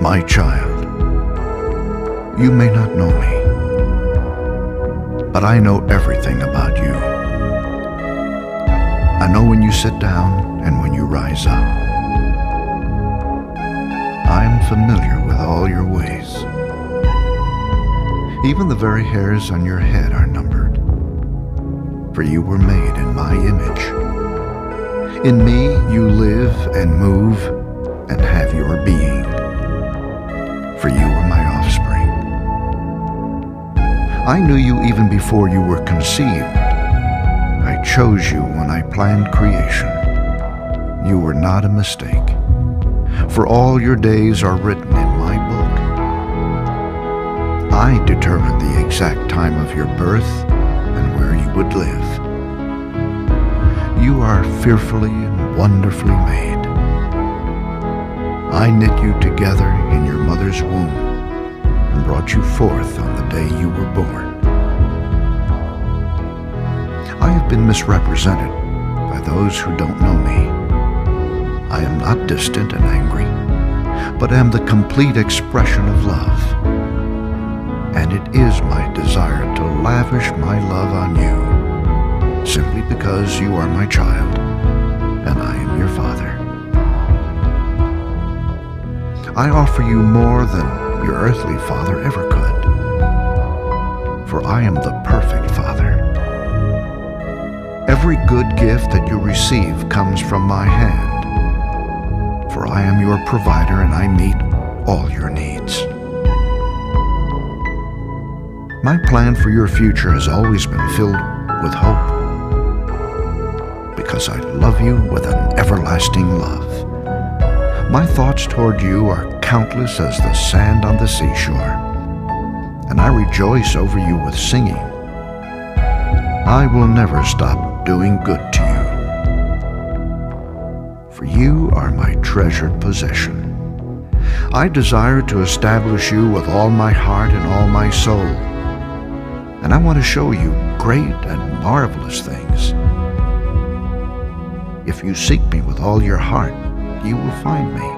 My child, you may not know me, but I know everything about you. I know when you sit down and when you rise up. I am familiar with all your ways. Even the very hairs on your head are numbered, for you were made in my image. In me you live and move and have your being, for you are my offspring. I knew you even before you were conceived. I chose you when I planned creation. You were not a mistake, for all your days are written in my book. I determined the exact time of your birth and where you would live. You are fearfully and wonderfully made. I knit you together in your mother's womb and brought you forth on the day you were born. I have been misrepresented by those who don't know me. I am not distant and angry, but am the complete expression of love. And it is my desire to lavish my love on you, simply because you are my child and I am your father. I offer you more than your earthly father ever could, for I am the perfect father. Every good gift that you receive comes from my hand, for I am your provider and I meet all your needs. My plan for your future has always been filled with hope, because I love you with an everlasting love. My thoughts toward you are countless as the sand on the seashore, and I rejoice over you with singing. I will never stop doing good to you, for you are my treasured possession. I desire to establish you with all my heart and all my soul, and I want to show you great and marvelous things. If you seek me with all your heart, you will find me.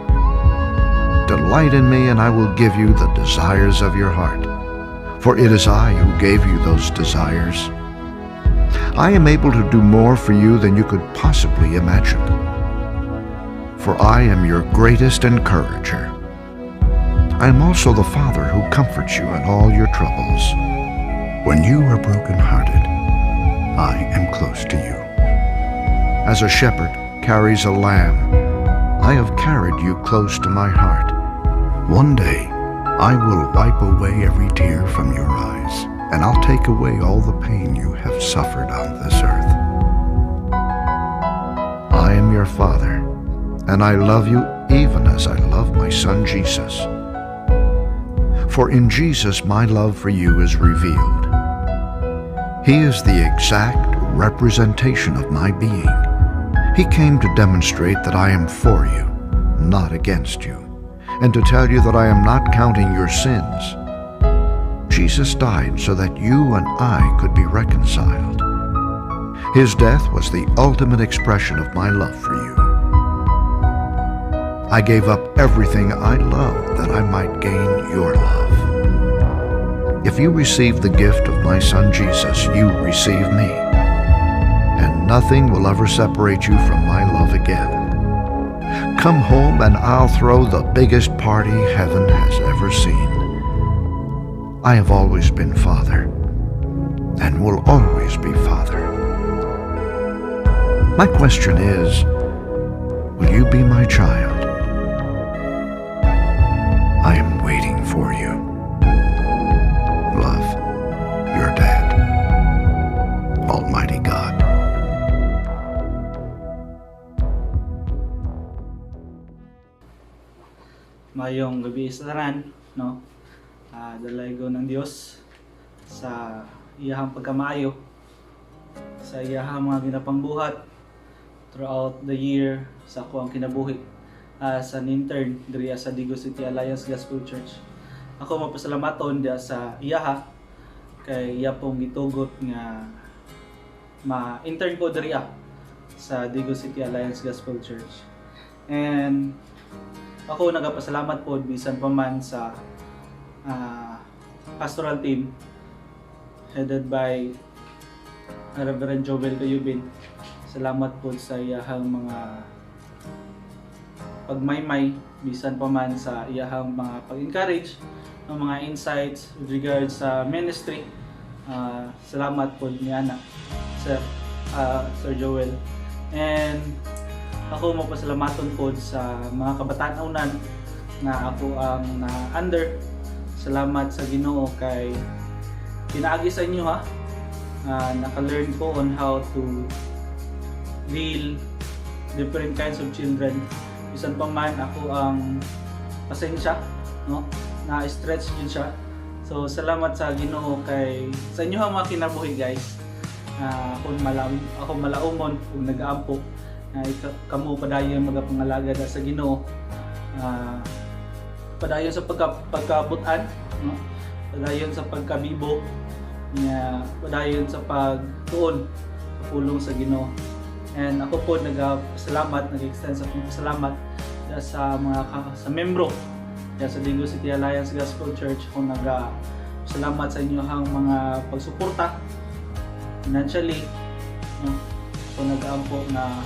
Delight in me, and I will give you the desires of your heart, for it is I who gave you those desires. I am able to do more for you than you could possibly imagine, for I am your greatest encourager. I am also the Father who comforts you in all your troubles. When you are brokenhearted, I am close to you. As a shepherd carries a lamb, I have carried you close to my heart. One day, I will wipe away every tear from your eyes, and I'll take away all the pain you have suffered on this earth. I am your Father, and I love you even as I love my Son Jesus. For in Jesus my love for you is revealed. He is the exact representation of my being. He came to demonstrate that I am for you, not against you, and to tell you that I am not counting your sins. Jesus died so that you and I could be reconciled. His death was the ultimate expression of my love for you. I gave up everything I loved that I might gain your love. If you receive the gift of my Son Jesus, you receive me, and nothing will ever separate you from my love again. Come home and I'll throw the biggest party heaven has ever seen. I have always been Father, and will always be Father. My question is, will you be my child? I am waiting for you. Love, your dad, Almighty God. Mayong gabi sa tanan, no? Dalaygo ng Dios sa iyahang pagkamaayo, sa iyahang mga ginapangbuhat throughout the year sa ako ang kinabuhi as an intern diri sa Digo City Alliance Gospel Church. Ako mapasalamaton dia sa iyaha kay iya pong gitugot nga ma-intern ko diri sa Digo City Alliance Gospel Church. And ako nagapasalamat po bisan pa man sa pastoral team headed by Reverend Joel Cayubin. Salamat po sa iyahang mga pagmaymay bisan pa man sa iyahang mga pag-encourage ng mga insights with regards sa ministry. Salamat po niya na Sir Joel. And ako mapasalamaton po sa mga kabataan-unan na ako ang na-under. Salamat sa Ginoo kay pinaagi sa inyo ha. Naka-learn po on how to deal different kinds of children. Bisan pa man ako ang pasensya, no? Na-stretch din siya. So salamat sa Ginoo kay sa inyo ang mga kinabuhi guys. Ako malaumon kung nag-aampo kamo padayon magapangalaga sa Ginoo. Padayon sa pagkabutan, no? Padayon sa pagkabibo, padayon sa pagtuon sa pulong sa Ginoo. And ako po nag-extend sa pasalamat sa mga membro sa Dingo City Alliance Gospel Church. Ako nag-salamat sa inyo ang mga pagsuporta financially, no? Ako nag-aampo na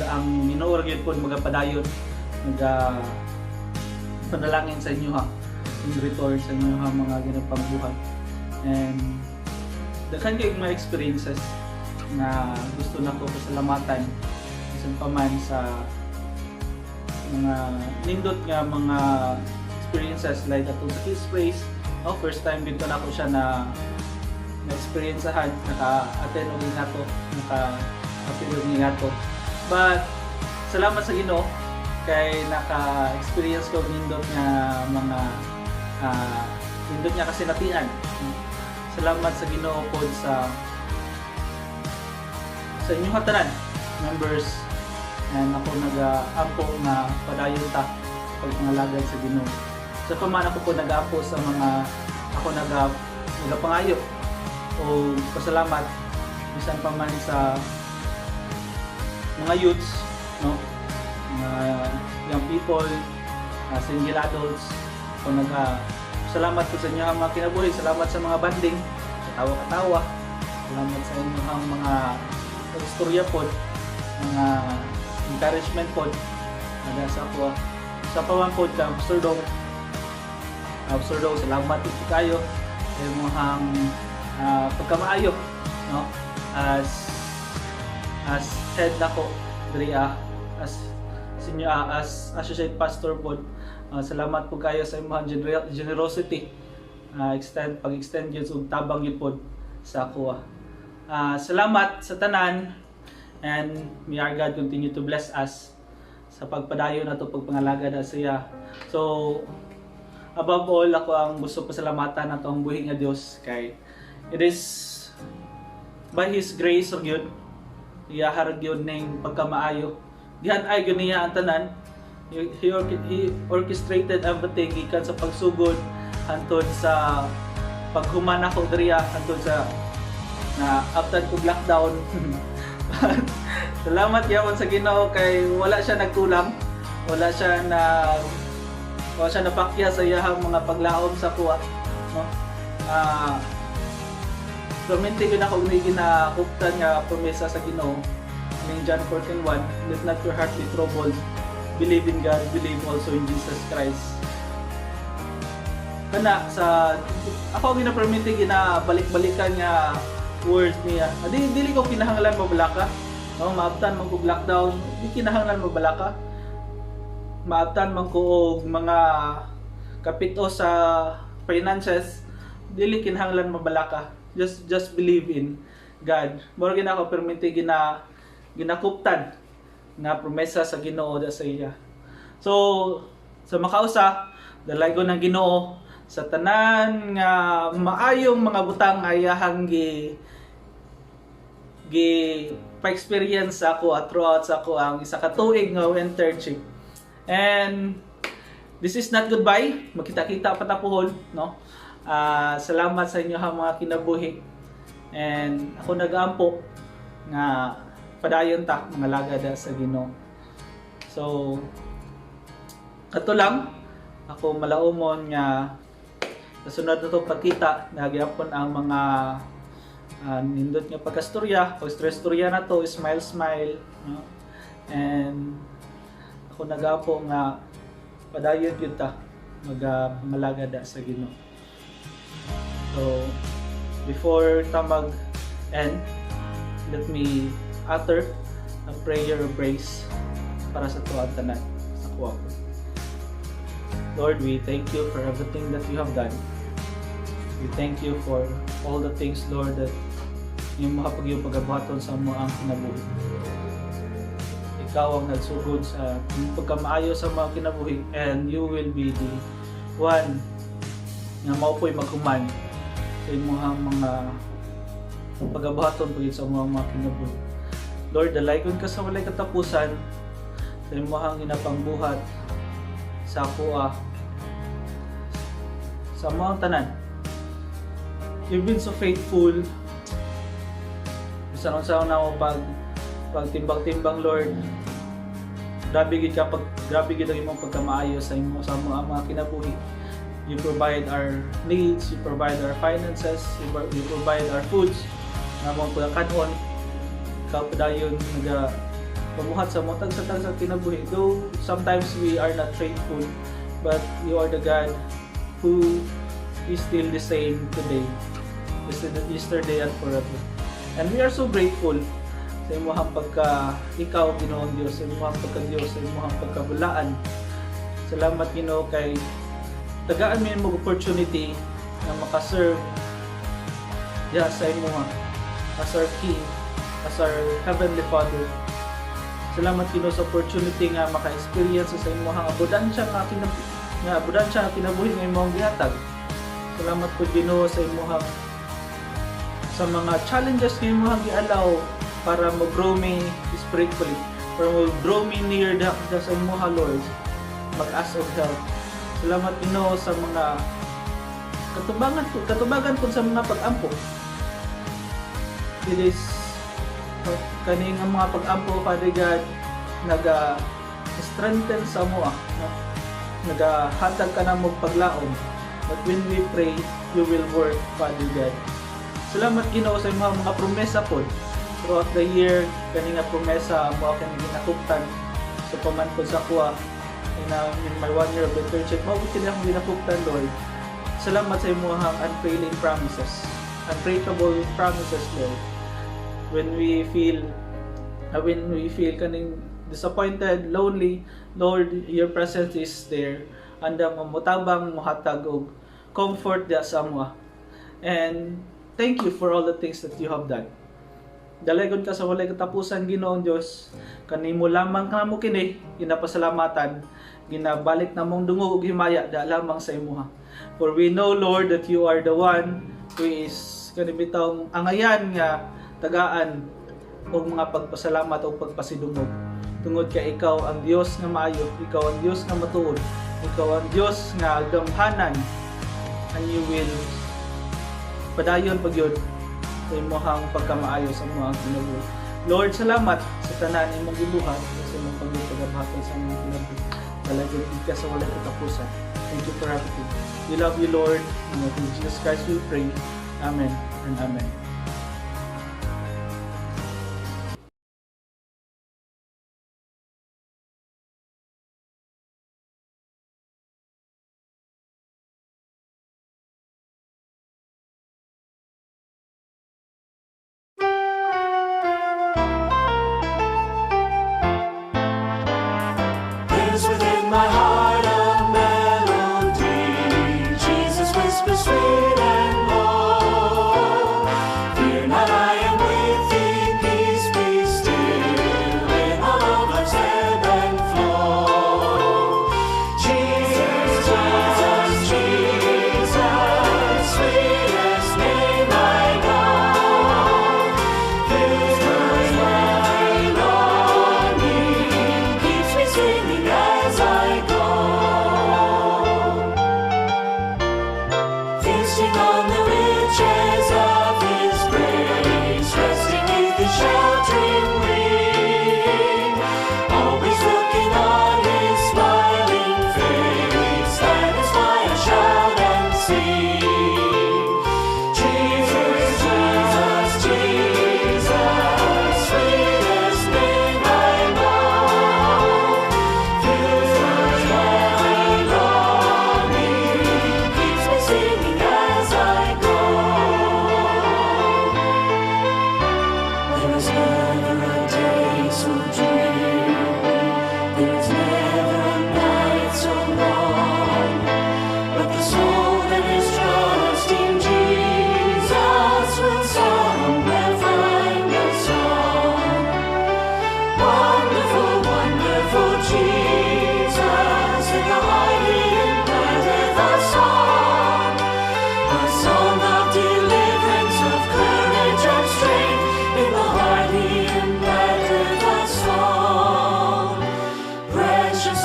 ang minuor gyud po magapadayon panalangin sa inyo ha in return sa inyo ha mga ginapagbuhat. And daghan kay mga experiences na gusto na ko pasalamatan bisan pa man sa mga nindot nga mga experiences like atong sa Kids Place. First time dito na ko siya na-experiencehan, naka-attend og ingato, naka-appeal og ingato. But salamat sa Ginoo kay naka-experience ko nindot nga mga nindot nga kasinatian. Salamat sa Ginoo pod sa inyong hatanan members, and ako nag-aampo na padayon ta pagpangalagad sa Ginoo. Sa paman ako po nag-aampo sa mga ako nagapangayo o pasalamat bisan pa man sa mga youths, no? Mga young people, single adults. Ako salamat po sa inyo ang mga kinabuhi. Salamat sa mga banding, katawa-katawa. Salamat sa inyo ang mga istorya po, mga encouragement po. Sa ako, sa pawan po ka, Absurdo, salamat po kayo sa inyong pagkamaayo, no? As head nako diri as senior as associate pastor po. Salamat po kayo sa imong generosity, pag-extend gyud og tabang gyud po sa ako. Salamat sa tanan, and may our God continue to bless us sa pagpadayon nato pagpangalaga na siya. So above all, ako ang gusto pasalamatan nato ang buhi nga Dios kay it is by His grace og yun iyaharag yun ning pagkamaayo. Dihan ay gyud niya ang tanan. He orchestrated everything gikan sa pagsugod hantod sa paghuman ako diriya hantod sa na after ko lockdown. Salamat gyapon sa Ginoo kay wala siya nagkulang, wala siya napakya sa iyahang mga paglaom sa kuha, no? Permente ko na kung ginakuptan nga promesa sa Ginoo ning John 14:1, let not your heart be troubled, believe in God, believe also in Jesus Christ. Kana sa ako gina-permente ginabalik-balikan nga words niya. Dili ko kinahanglan mabalaka, no? Maabtan man ko lockdown, di kinahanglan mabalaka. Maabtan man ko og mga kapito sa finances, dili kinahanglan mabalaka. Just believe in God. Mura gina ko permente ginakuptan nga promesa sa Ginoo sa iya. So sa makausa, dalaygon ng Ginoo sa tanan nga maayong mga butang ayahang pa-experience ako throughout sa ako ang isa ka tuig nga internship. And this is not goodbye. Magkita-kita patapuhon, no? Salamat sa inyo mga kinabuhi. And ako nag-aampo nga padayon ta mga lagada sa Ginoo. So Kato lang, ako malaumon nga nasunod na itong pagkita, nagyapon ang mga nindot nga pagkastorya, pag-storya na to, smile, no? And ako nagapo nga padayon yun ta, magpangalaga da sa Ginoo. So, before ta mag-end, let me utter a prayer of praise para sa tuwang tanan sa kuwa. Lord, we thank you for everything that you have done. We thank you for all the things, Lord, that yung makapag-yung pagabuhaton sa mo ang kinabuhi. Ikaw ang nagsugod sa pagkamaayo sa mga kinabuhi, and you will be the one nga maupoy maghuman sa imong mga pagabuhaton pagid sa mga kinabuhi. Lord, dalaygon ka sa walay katapusan sa imong ginapangbuhat sa kuha sa mga tanan. You've been so faithful. Bisan unsa na mo pagtimbang-timbang, Lord. Grabe gid ang imong pagkamaayo sa mga kinabuhi. You provide our needs, you provide our finances, you provide our foods na mo pagkanon. Ikaw padayon pamuhat sa mga tag sa kinabuhi. Though sometimes we are not faithful, but you are the God who is still the same today, yesterday and forever. And we are so grateful sa imong ikaw Ginoong Dios, sa imong pagka-Dios, sa imong pagkabulaan. Salamat Ginoo kay tagaan mi mo opportunity na makaserve diha sa imong as our King, as our Heavenly Father. Salamat Ginoo sa opportunity nga maka-experience sa imong abundansya nga kinabuhi nga imong gihatag. Salamat po Ginoo sa imong sa mga challenges nga imong gialaw para mag-grow me spiritually, para mag-grow me near sa imong Lord, mag-ask of help. Salamat Ginoo sa mga katubagan po sa mga pag-ampo. It is kaning ang mga pag-ampo, Father God, nag-strengthen sa mo, naghatag ka na mong paglaom. But when we pray, you will work, Father God. Salamat Ginoo sa mga promesa po throughout the year. Kaning nga promesa mo kaning ginakuptan sa pamantod sa kuha in my 1 year of internship. Mao kini akong ginakuptan, Lord. Salamat sa imong unfailing promises, unbreakable promises, Lord. When we feel kaning disappointed, lonely, Lord, your presence is there. Andang mutabang mohatag og comfort dia sa amwa. And thank you for all the things that you have done. Dalaygon ka sa walay katapusan, Ginoong Dios. Kanimo lamang kamo kini ginapasalamatan, ginabalik namong dungog ug himaya da lamang sa imuha. For we know, Lord, that you are the one who is kanibitong angayan nga tagaan og mga pagpasalamat o pagpasidungog. Tungod kay ikaw ang Dios nga maayo, ikaw ang Dios nga matuod, ikaw ang Dios nga gamhanan, and you will padayon pagyud sa imong pagkamaayo sa mga kinabuhi. Lord, salamat sa tanan imong gibuhat sa imong pagpagabuhaton sa mga kinabuhi. Dalaygon ka sa walay katapusan. Thank you for everything. We love you, Lord. In Jesus Christ we pray. Amen and amen. There's within my heart a melody. Jesus whispers sweet and low. Fear not, I am with thee. Peace be still in all of life's ebb and flow. Jesus, Jesus, Jesus, sweetest name I know. This was my longing, keeps me singing as I go.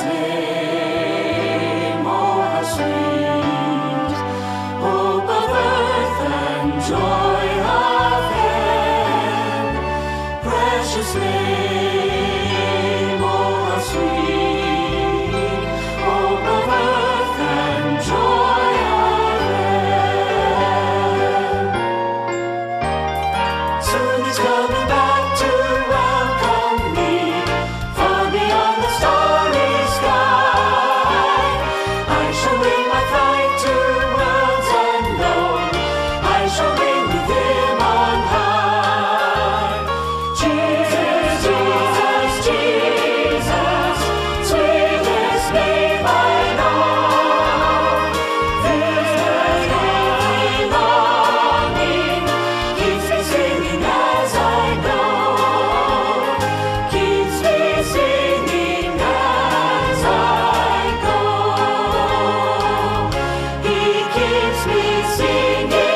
name, oh how sweet, hope of earth and joy of heaven, precious name, oh how sweet, hope of earth and joy of heaven. Soon he's coming back to welcome me, far beyond the starry sky. I shall wing my flight to worlds unknown, I shall reign with him on high. Jesus, Jesus, Jesus, sweetest name I know. This heavenly longing keeps me singing as I go, keeps me singing as I go. He keeps me singing.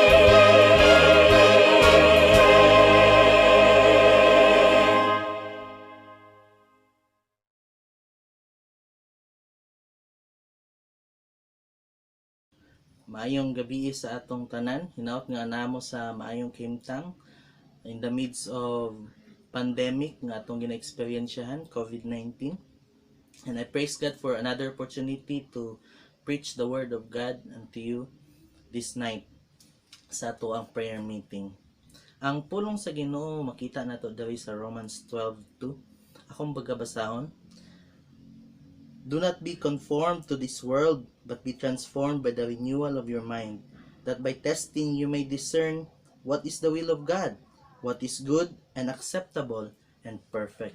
Maayong gabi sa atong tanan. Hinaot nga namo sa maayong kimtang in the midst of pandemic nga atong gina-experiensyahan, COVID-19. And I praise God for another opportunity to preach the word of God unto you this night sa ato ang prayer meeting. Ang pulong sa Ginoo makita nato diri sa Romans 12:2. Akong bagabasahon. Do not be conformed to this world, but be transformed by the renewal of your mind, that by testing you may discern what is the will of God, what is good and acceptable and perfect.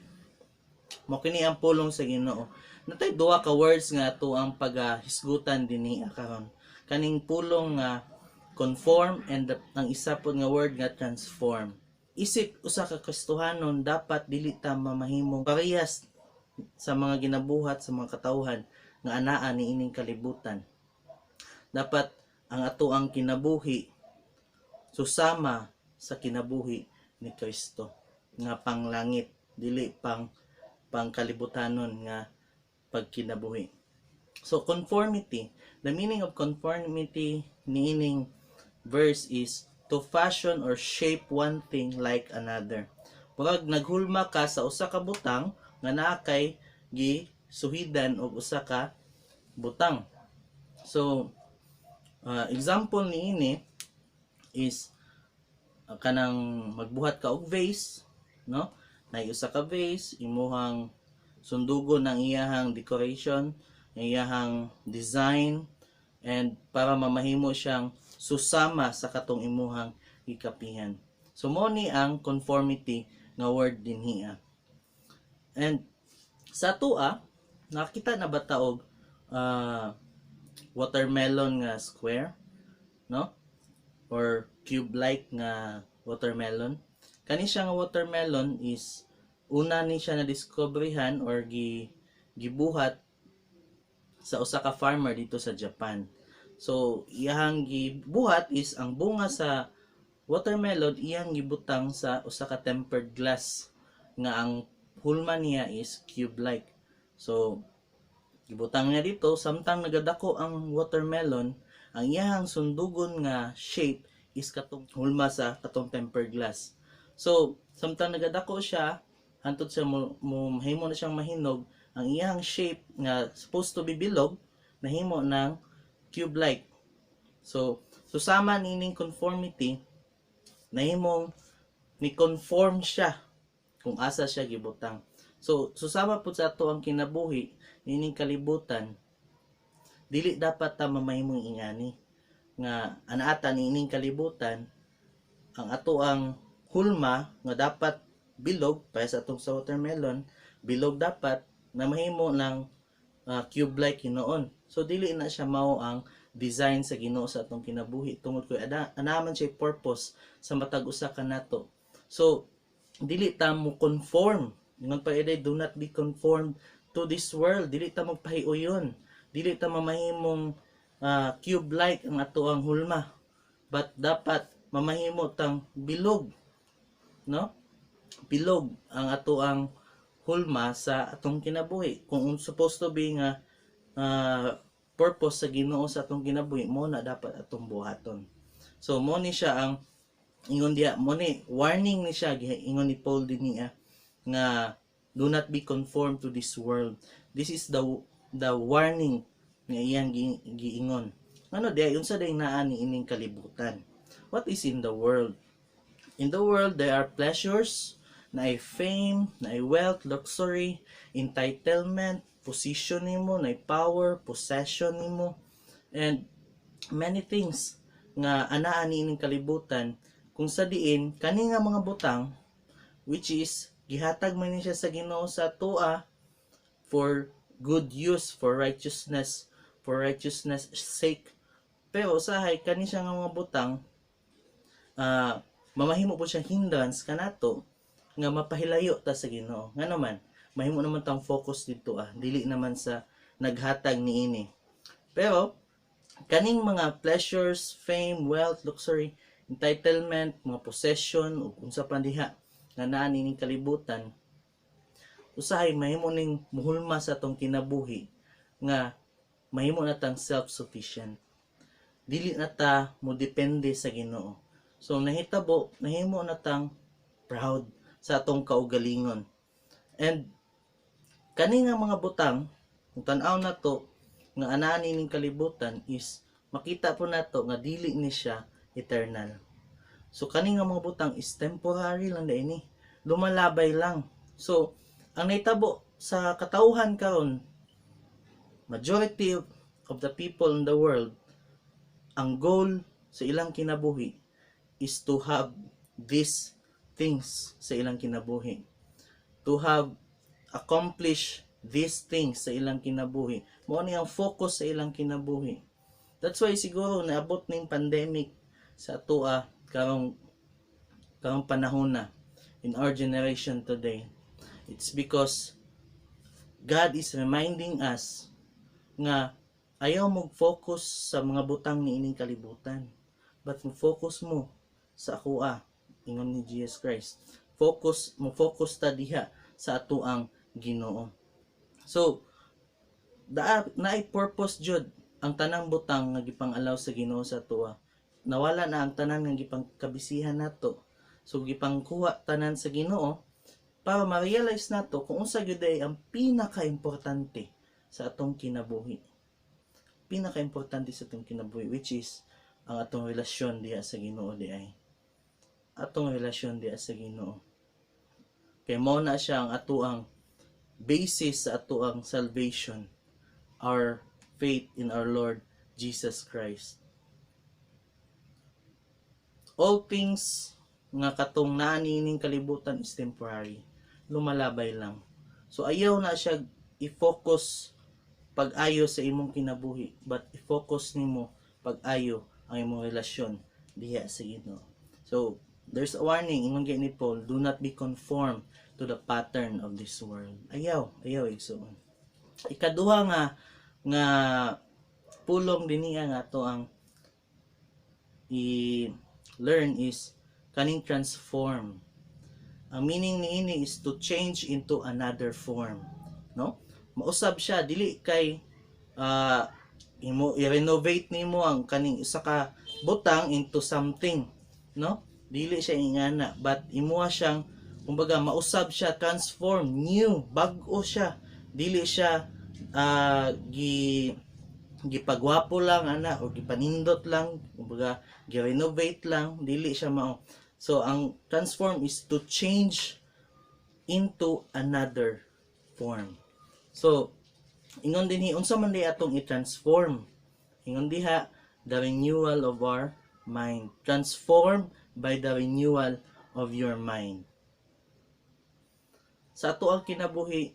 Mo kini ang pulong sa Ginoo. Natay duha ka words nga ato ang paghisgutan dinhi karon. Kaning pulong nga conform and ang isa pod nga word nga transform. Isip usa ka Kristohanon dapat dili ta mamahimong parehas sa mga ginabuhat sa mga katawhan nga anaa ni ining kalibutan. Dapat ang ato ang kinabuhi susama sa kinabuhi ni Kristo nga panglangit, dili pang kalibutanon nga pagkinabuhi. So conformity, the meaning of conformity ni ining verse is to fashion or shape one thing like another. Murag naghulma ka sa usa ka butang nga naa kay gisuhidan og usa ka butang. So example niini is kanang magbuhat ka og vase, no? Nay usa ka vase, imuhang sundugon ng iyahang decoration, iyahang design, and para mamahimo siyang susama sa katong imuhang gikapihan. So mo ni ang conformity nga word dinhi. And sa tua, nakita na ba taog watermelon nga square, no? Or cube-like nga watermelon. Kani siya nga watermelon is una ni siya na discoveryhan or gibuhat sa usa ka farmer dito sa Japan. So iyang gibuhat is ang bunga sa watermelon iyang gibutang sa usa ka tempered glass nga ang hulma niya is cube-like. So, gibutang niya dito, samtang nagadako ang watermelon, ang iyang sundugon nga shape is katong hulma sa katong tempered glass. So, samtang nagadako siya, hantod siya mahimo na siyang mahinog, ang iyang shape nga supposed to be bilog, nahimo ng cube-like. So, susama nining conformity, nahimong ni-conform siya kung asa siya gibutang. So, susama po sa ato ang kinabuhi, nining kalibutan, dili dapat ta mamahimong ingani. Nga, anaata nining kalibutan, ang ato ang hulma, nga dapat bilog, para sa atong sa watermelon, bilog dapat, na mahimo ng cube-like hinoon. So, dili na siya mao ang design sa Ginoo sa atong kinabuhi. Tungod ko, anaman siya purpose sa matag usa ka nato. So, dili ta mo conform. Ingon pa eday, do not be conformed to this world. Dili ta magpahiuyon. Dili ta mamahimong cube-like ang ato ang hulma. But dapat mamahimo tang bilog. No? Bilog ang ato ang hulma sa atong kinabuhi. Kung supposed to be nga purpose sa Ginoo sa atong kinabuhi, mo na dapat atong buhaton. So mo ni siya ang ingon diha, mo ni warning ni siya ingon ni Paul din niya nga do not be conformed to this world. This is the warning nga iyang giingon. Ano diha unsa day naa ni ining kalibutan? What is in the world? In the world there are pleasures, na fame, na wealth, luxury, entitlement, position nimo, na power, possession nimo, and many things nga anaa niining kalibutan kung sa diin kani nga mga butang which is gihatag man ni siya sa Ginoo sa atoa for good use, for righteousness sake. Pero usahay kani siya nga mga butang mamahimo po siya hindrance kanato nga mapahilayo ta sa Ginoo. Nga naman mahimo naman tang focus dito dili naman sa naghatag niini. Pero kaning mga pleasures, fame, wealth, luxury, entitlement, mga possession ug unsa pa diha nga naa nining kalibutan, usahay mahimo ning muhulma sa atong kinabuhi nga mahimo na tang self-sufficient. Dili na ta mo depende sa Ginoo. So nahitabo nahimo na tang proud sa atong kaugalingon. And kani nga mga butang kung tan-aw nato nga anaa nining kalibutan is makita po nato nga dili ni siya eternal. So kani nga mga butang is temporary lang daini, lumalabay lang. So ang nahitabo sa katawhan karon, majority of the people in the world, ang goal sa ilang kinabuhi is to have these things sa ilang kinabuhi, to have accomplish these things sa ilang kinabuhi. Mao ni ang focus sa ilang kinabuhi. That's why siguro naabot ning pandemic sa atoa karong panahon na in our generation today. It's because God is reminding us nga ayaw mo focus sa mga butang ni ining kalibutan, but mo focus mo sa akoa, ingon ni Jesus Christ. Focus ta diha sa atoang Ginoo. So naay purpose jud ang tanang butang nga gipang-alaw sa Ginoo sa atoa. Nawala na ang tanan nga gipang kabisihan nato. So gipangkuha tanan sa Ginoo para ma-realize nato kung unsa gyud ay ang pinaka-importante sa atong kinabuhi. Pinaka-importante sa atong kinabuhi, which is ang atong relasyon diha sa Ginoo diay. Atong relasyon diha sa Ginoo. Kay mao na siya ang atoang basis sa atoang salvation, our faith in our Lord Jesus Christ. All things nga katong naa nining kalibutan is temporary, lumalabay lang. So ayaw na siya i-focus pag-ayo sa imong kinabuhi, but i-focus nimo pag-ayo ang imong relasyon diha sa Ginoo. So there's a warning ingon ni Paul, do not be conformed to the pattern of this world. Ayaw igsoon. Ikaduha nga pulong dinhi nga ato ang i-learn is kaning transform. Ang meaning niini is to change into another form, no? Mausab siya dili kay imo i-renovate nimo ang kaning isa ka butang into something, no? Dili siya ingana, but imuha siyang kumbaga mausab siya, transform, new, bag-o siya. Dili siya gipagwapo lang ana o gipanindot lang, kumbaga gi-renovate lang, dili siya mao. So ang transform is to change into another form. So ingon dinhi unsa man di atong i-transform? Ingon diha the renewal of our mind. Transform by the renewal of your mind. Sa ato ang kinabuhi,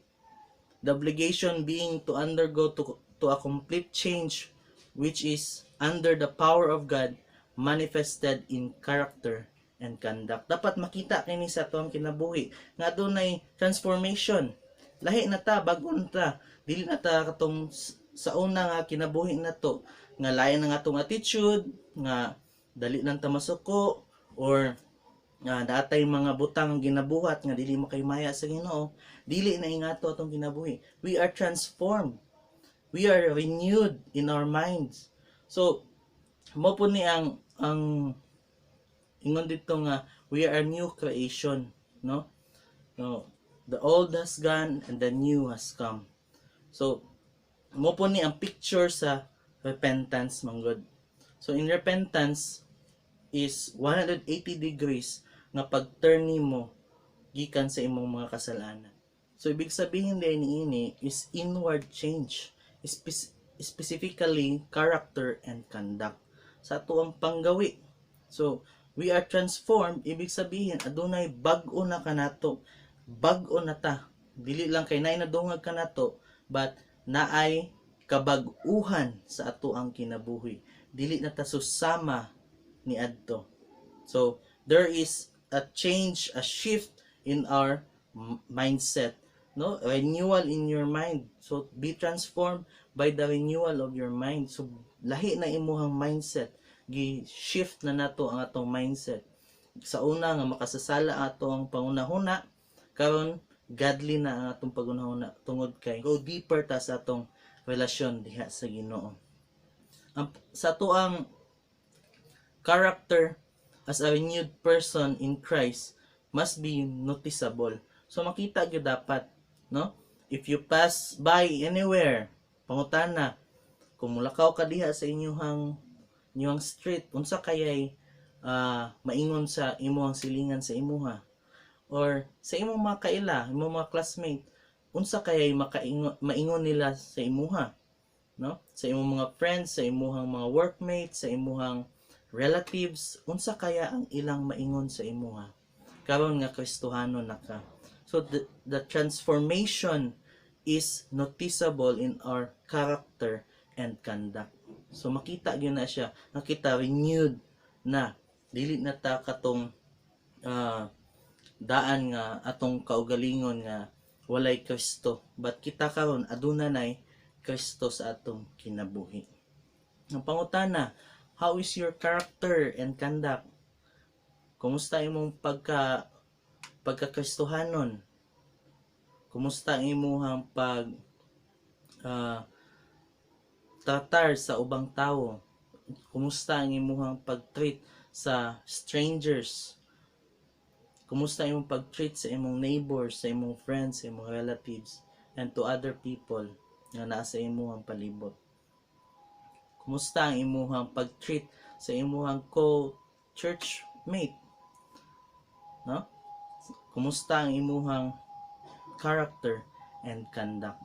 the obligation being to undergo to a complete change which is under the power of God manifested in character and conduct. Dapat makita kini sa ato ang kinabuhi nga adunay transformation. Lahi na ta, bag-on ta. Dili na ta katong sa una nga kinabuhi nato nga lain ang atong attitude, nga dali lang ta masuko, or Datay mga butang ang ginabuhat nga dili makaymaya sa Ginoo, dili na ingato atong kinabuhi. We are transformed. We are renewed in our minds. So mo po ni ang ingon dito nga we are new creation, no? No, the old has gone and the new has come. So mo po ni ang picture sa repentance manggod. So in repentance is 180 degrees nga pag-turn nimo gikan sa imong mga kasalanan. So ibig sabihin din niini is inward change, specifically character and conduct sa atuang panggawi. So we are transformed, ibig sabihin adunay bag-o na kanato, bag-o na ta, dili lang kay naay nadungag kanato, but naay kabag-uhan sa atuang kinabuhi, dili na ta susama ni adto. So there is a change, a shift in our mindset, no? Renewal in your mind. So be transformed by the renewal of your mind. So lahi na imuhang mindset, gi-shift na nato ang atong mindset. Sa una nga makasasala ato ang pangunahuna, karon godly na ang atong pagunahuna tungod kay go deeper ta sa atong relasyon diha sa Ginoo. Sa tuang character as a renewed person in Christ must be noticeable. So makita gyud dapat, no? If you pass by anywhere, pangutana, kung mulakaw ka diha sa inyong street, unsa kayay maingon sa imong silingan sa imuha? Or sa imong mga kaila, imong mga classmate, unsa kayay maingon nila sa imuha? No? Sa imong mga friends, sa imong mga workmates, sa imong relatives, unsa kaya ang ilang maingon sa imuha karon nga Kristohano na ka. So the transformation is noticeable in our character and conduct. So makita gyud na siya, nakita renewed na, dili na ta katong daan nga atong kaugalingon nga walay Kristo, but kita karon aduna nay Kristo sa atong kinabuhi. Ang pangutana, how is your character and conduct? Kumusta imong pagkakristohanon? Kumusta imong tratar sa ubang tao? Kumusta ang imong pag-treat sa strangers? Kumusta imong pag-treat sa imong neighbors, sa imong friends, sa imong relatives, and to other people nga nasa imong palibot? Kumusta ang imuhang pag-treat sa imuhang co-churchmate? No? Kumusta ang imuhang character and conduct?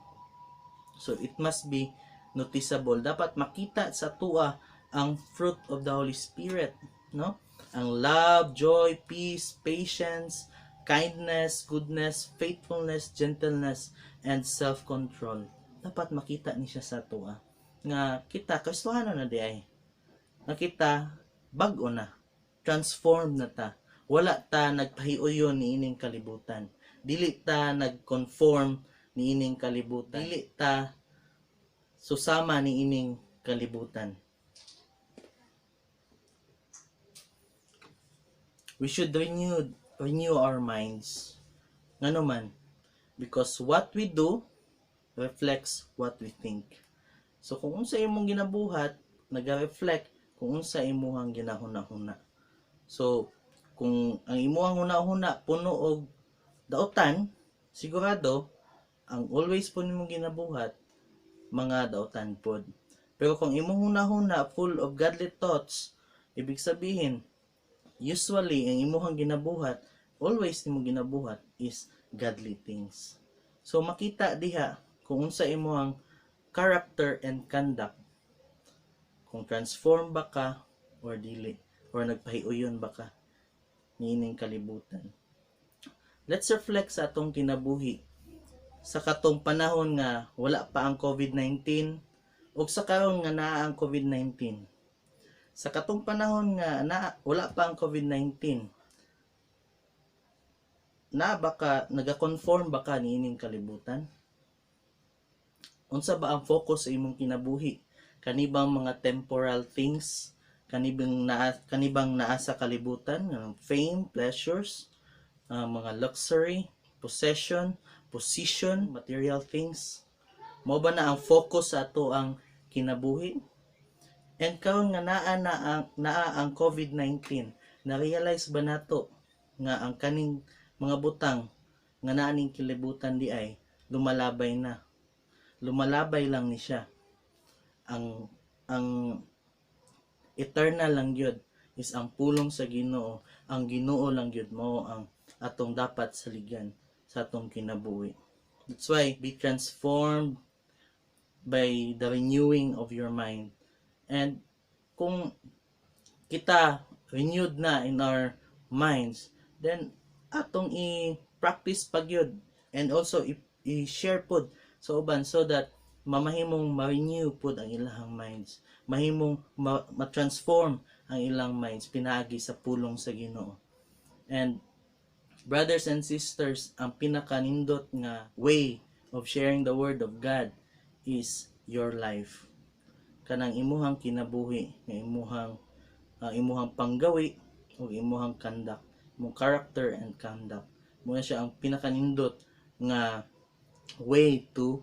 So it must be noticeable. Dapat makita sa tua ang fruit of the Holy Spirit, no? Ang love, joy, peace, patience, kindness, goodness, faithfulness, gentleness, and self-control. Dapat makita ni siya sa tua nga kita Kristohano na di ay, nga kita bag-o na, transformed na ta, wala ta nagpahiuyon ni ining kalibutan, dili ta nag-conform ni ining kalibutan, dili ta susama ni ining kalibutan. We should renew our minds, ngano man, because what we do reflects what we think. So kung unsa imong ginabuhat, naga-reflect kung unsa imong ginahuna-huna. So kung ang imong huna-huna puno og daotan, sigurado ang always po nimong ginabuhat mga daotan pod. Pero kung imong huna-huna full of godly thoughts, ibig sabihin usually ang imong ginabuhat, always nimong ginabuhat is godly things. So makita diha kung unsa imong character and conduct, kung transform ba ka or dili, or nagpahiuyon ba ka niining kalibutan. Let's reflect sa atong kinabuhi sa katong panahon nga wala pa ang COVID-19 o sa karon nga naa ang COVID-19. Sa katong panahon nga wala pa ang COVID-19, na baka naga-conform ba ka niining kalibutan? Unsa ba ang focus sa imong kinabuhi? Kanibang mga temporal things, kanibang naa sa kalibutan nga fame, pleasures, mga luxury, possession, position, material things. Mao ba na ang focus sa ato ang kinabuhi? And karon nga naa ang COVID-19, na-realize ba nato nga ang kaning mga butang nga naa ning kilibutan di ay lumalabay na. Lumalabay lang ni siya. Ang eternal lang gyud is ang pulong sa Ginoo. Ang Ginoo lang gyud mao ang atong dapat saligyan sa atong kinabuhi. That's why be transformed by the renewing of your mind. And kung kita renewed na in our minds, then atong i-practice pagyud and also i-share pod sa uban so that mamahimong ma-renew pod ang ilang minds. Mahimong ma-transform ang ilang minds pinaagi sa pulong sa Ginoo. And brothers and sisters, ang pinakanindot nga way of sharing the word of God is your life. Kanang imuhang kinabuhi, nga imuhang panggawi o imuhang conduct, imong character and conduct. Muna siya ang pinakanindot nga way to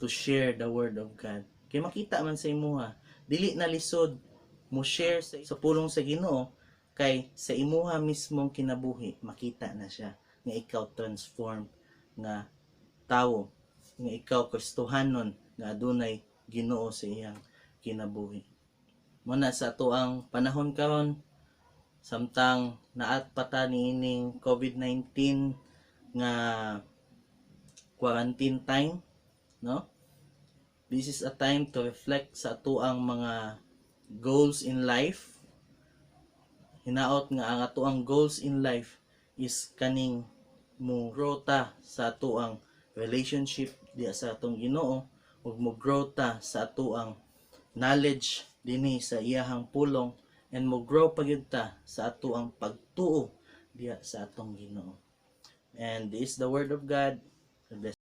share the word of God. Kay makita man sa imuha, dili na lisod mo share sa pulong sa Ginoo, kay sa imuha mismong kinabuhi makita na siya nga ikaw transform nga tawo, nga ikaw Kristohanon nga adunay Ginoo sa iyang kinabuhi. Muna sa ato ang panahon karon, samtang naat pa ta niining COVID-19 nga quarantine time, no? This is a time to reflect sa ato ang mga goals in life. Hinaot nga ang ato ang goals in life is kaning mo grow ta sa ato ang relationship diya sa atong Ginoo, ug mo grow ta sa ato ang knowledge dinhi sa iyahang pulong, and mo grow pagyud ta sa ato ang pagtuo diya sa atong Ginoo. And this is the word of God. God bless.